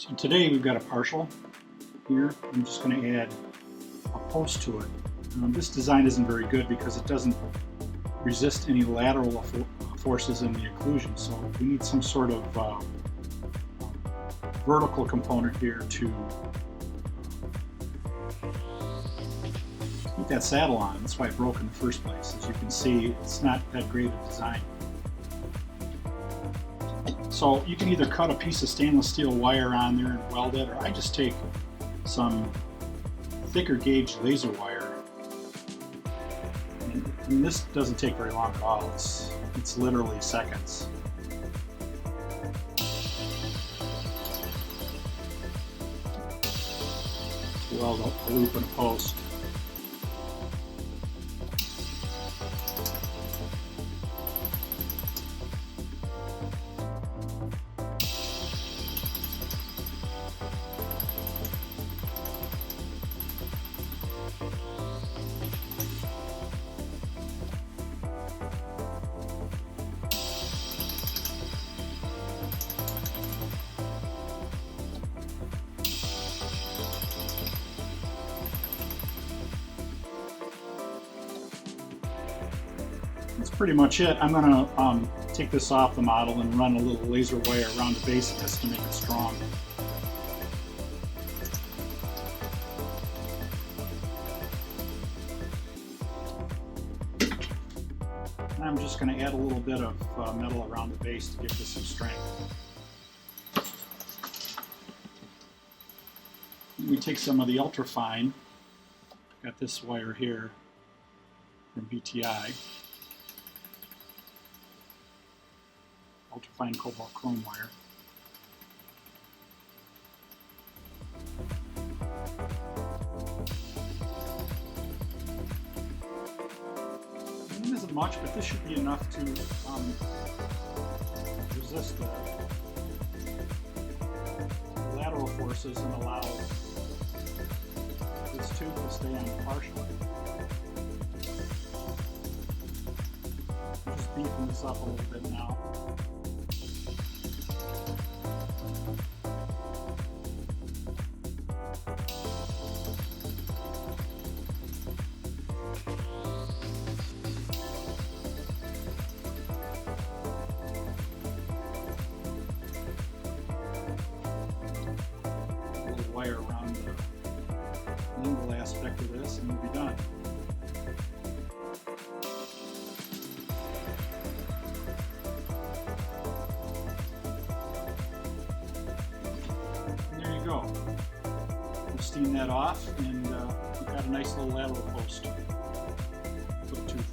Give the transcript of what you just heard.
So today we've got a partial here. I'm just going to add a post to it. This design isn't very good because it doesn't resist any lateral forces in the occlusion, so we need some sort of vertical component here to keep that saddle on. That's why it broke in the first place. As you can see, it's not that great a design. So you can either cut a piece of stainless steel wire on there and weld it, or I just take some thicker gauge laser wire. And this doesn't take very long at all. It's literally seconds. Weld a loop in a post. That's pretty much it. I'm going to take this off the model and run a little laser wire around the base of this to make it strong. And I'm just going to add a little bit of metal around the base to give this some strength. We take some of the ultrafine. Got this wire here from BTI. Ultrafine cobalt chrome wire. It isn't much, but this should be enough to resist the lateral forces and allow this tube to stay on partial. I'm just beefing this up a little bit now. Wire around the lingual aspect of this and we'll be done. And there you go. We'll steam that off and we've got a nice little lateral post. Put a tooth